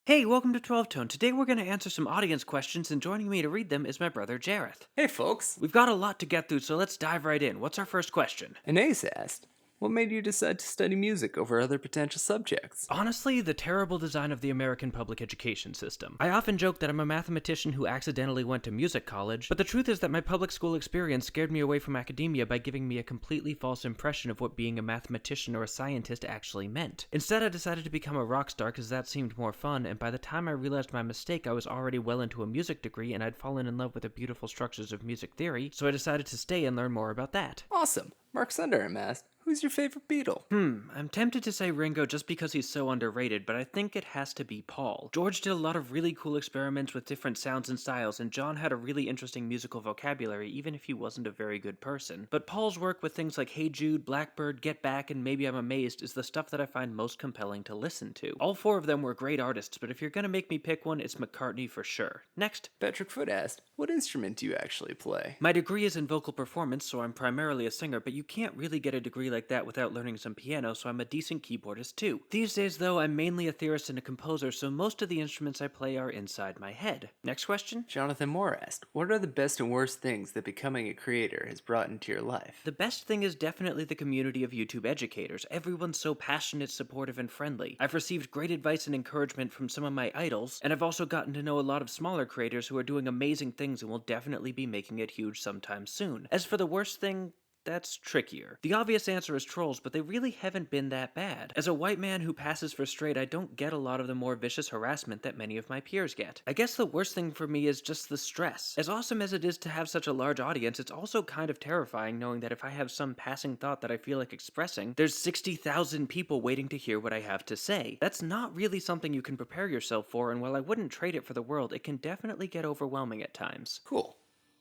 Hey, welcome to 12 Tone. Today we're going to answer some audience questions, and joining me to read them is my brother Jareth. Hey folks! We've got a lot to get through, so let's dive right in. What's our first question? Anais asked, what made you decide to study music over other potential subjects? Honestly, the terrible design of the American public education system. I often joke that I'm a mathematician who accidentally went to music college, but the truth is that my public school experience scared me away from academia by giving me a completely false impression of what being a mathematician or a scientist actually meant. Instead, I decided to become a rock star because that seemed more fun, and by the time I realized my mistake, I was already well into a music degree and I'd fallen in love with the beautiful structures of music theory, so I decided to stay and learn more about that. Awesome! Marc Sunderham asked, who's your favorite Beatle? I'm tempted to say Ringo just because he's so underrated, but I think it has to be Paul. George did a lot of really cool experiments with different sounds and styles, and John had a really interesting musical vocabulary, even if he wasn't a very good person. But Paul's work with things like Hey Jude, Blackbird, Get Back, and Maybe I'm Amazed is the stuff that I find most compelling to listen to. All four of them were great artists, but if you're gonna make me pick one, it's McCartney for sure. Next. Patrick Foot asked, what instrument do you actually play? My degree is in vocal performance, so I'm primarily a singer, but you can't really get a degree like that without learning some piano, so I'm a decent keyboardist too. These days, though, I'm mainly a theorist and a composer, so most of the instruments I play are inside my head. Next question? Jonathan Moore asked, what are the best and worst things that becoming a creator has brought into your life? The best thing is definitely the community of YouTube educators. Everyone's so passionate, supportive, and friendly. I've received great advice and encouragement from some of my idols, and I've also gotten to know a lot of smaller creators who are doing amazing things and will definitely be making it huge sometime soon. As for the worst thing, that's trickier. The obvious answer is trolls, but they really haven't been that bad. As a white man who passes for straight, I don't get a lot of the more vicious harassment that many of my peers get. I guess the worst thing for me is just the stress. As awesome as it is to have such a large audience, it's also kind of terrifying knowing that if I have some passing thought that I feel like expressing, there's 60,000 people waiting to hear what I have to say. That's not really something you can prepare yourself for, and while I wouldn't trade it for the world, it can definitely get overwhelming at times. Cool.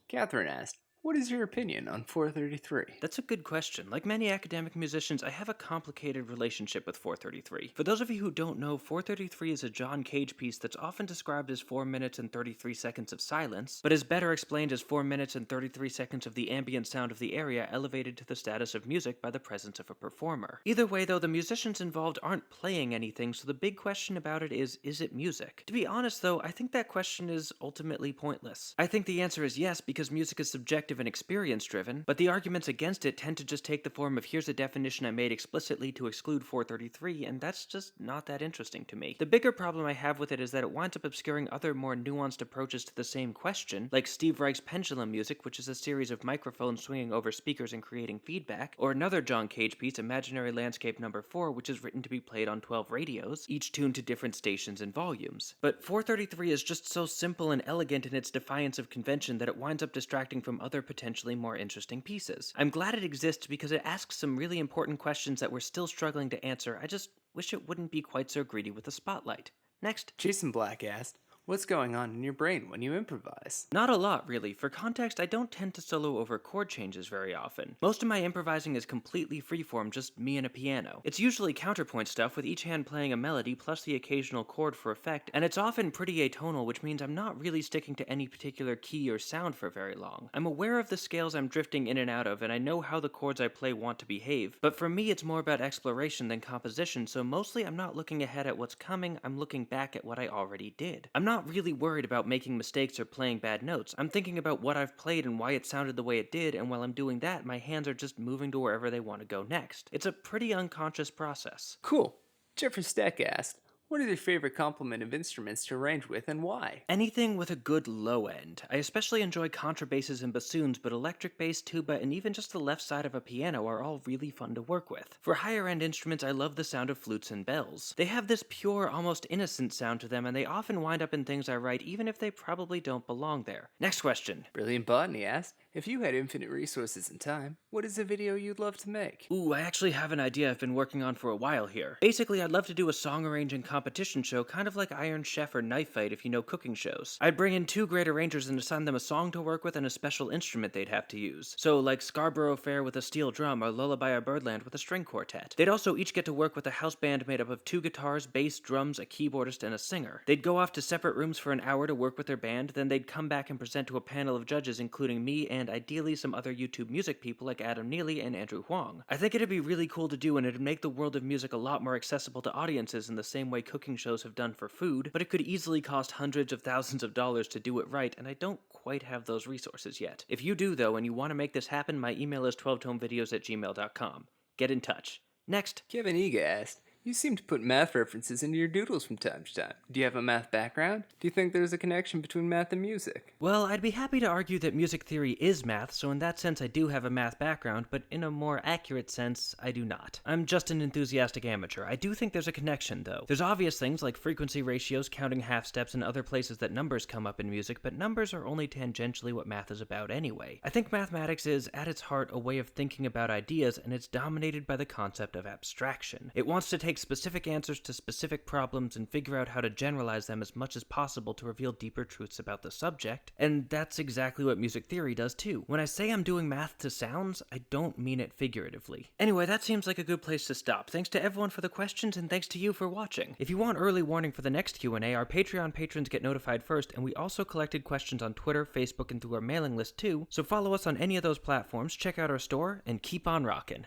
Catherine asked, what is your opinion on 433? That's a good question. Like many academic musicians, I have a complicated relationship with 433. For those of you who don't know, 433 is a John Cage piece that's often described as 4 minutes and 33 seconds of silence, but is better explained as 4 minutes and 33 seconds of the ambient sound of the area elevated to the status of music by the presence of a performer. Either way, though, the musicians involved aren't playing anything, so the big question about it is it music? To be honest, though, I think that question is ultimately pointless. I think the answer is yes, because music is subjective and experience-driven, but the arguments against it tend to just take the form of here's a definition I made explicitly to exclude 433, and that's just not that interesting to me. The bigger problem I have with it is that it winds up obscuring other more nuanced approaches to the same question, like Steve Reich's Pendulum Music, which is a series of microphones swinging over speakers and creating feedback, or another John Cage piece, Imaginary Landscape No. 4, which is written to be played on 12 radios, each tuned to different stations and volumes. But 433 is just so simple and elegant in its defiance of convention that it winds up distracting from other potentially more interesting pieces. I'm glad it exists because it asks some really important questions that we're still struggling to answer. I just wish it wouldn't be quite so greedy with the spotlight. Next. Jason Black asked, what's going on in your brain when you improvise? Not a lot, really. For context, I don't tend to solo over chord changes very often. Most of my improvising is completely freeform, just me and a piano. It's usually counterpoint stuff, with each hand playing a melody plus the occasional chord for effect, and it's often pretty atonal, which means I'm not really sticking to any particular key or sound for very long. I'm aware of the scales I'm drifting in and out of, and I know how the chords I play want to behave, but for me it's more about exploration than composition, so mostly I'm not looking ahead at what's coming, I'm looking back at what I already did. I'm not really worried about making mistakes or playing bad notes. I'm thinking about what I've played and why it sounded the way it did, and while I'm doing that, my hands are just moving to wherever they want to go next. It's a pretty unconscious process. Cool. Jeffrey Steck asked, what is your favorite complement of instruments to arrange with and why? Anything with a good low end. I especially enjoy contrabasses and bassoons, but electric bass, tuba, and even just the left side of a piano are all really fun to work with. For higher end instruments, I love the sound of flutes and bells. They have this pure, almost innocent sound to them, and they often wind up in things I write even if they probably don't belong there. Next question. Brilliant Botany asked, if you had infinite resources and time, what is a video you'd love to make? Ooh, I actually have an idea I've been working on for a while here. Basically, I'd love to do a song arranging competition show, kind of like Iron Chef or Knife Fight if you know cooking shows. I'd bring in 2 great arrangers and assign them a song to work with and a special instrument they'd have to use. So like Scarborough Fair with a steel drum or Lullaby of Birdland with a string quartet. They'd also each get to work with a house band made up of 2 guitars, bass, drums, a keyboardist, and a singer. They'd go off to separate rooms for an hour to work with their band, then they'd come back and present to a panel of judges including me and and ideally some other YouTube music people like Adam Neely and Andrew Huang. I think it'd be really cool to do, and it'd make the world of music a lot more accessible to audiences in the same way cooking shows have done for food, but it could easily cost hundreds of thousands of dollars to do it right, and I don't quite have those resources yet. If you do, though, and you want to make this happen, my email is 12tomevideos@gmail.com. Get in touch. Next. Kevin Ega asked, you seem to put math references into your doodles from time to time. Do you have a math background? Do you think there's a connection between math and music? Well, I'd be happy to argue that music theory is math, so in that sense I do have a math background, but in a more accurate sense, I do not. I'm just an enthusiastic amateur. I do think there's a connection, though. There's obvious things like frequency ratios, counting half steps, and other places that numbers come up in music, but numbers are only tangentially what math is about anyway. I think mathematics is, at its heart, a way of thinking about ideas, and it's dominated by the concept of abstraction. It wants to take specific answers to specific problems and figure out how to generalize them as much as possible to reveal deeper truths about the subject, and that's exactly what music theory does too. When I say I'm doing math to sounds, I don't mean it figuratively. Anyway, that seems like a good place to stop. Thanks to everyone for the questions, and thanks to you for watching. If you want early warning for the next Q&A, our Patreon patrons get notified first, and we also collected questions on Twitter, Facebook, and through our mailing list too, so follow us on any of those platforms, check out our store, and keep on rockin'.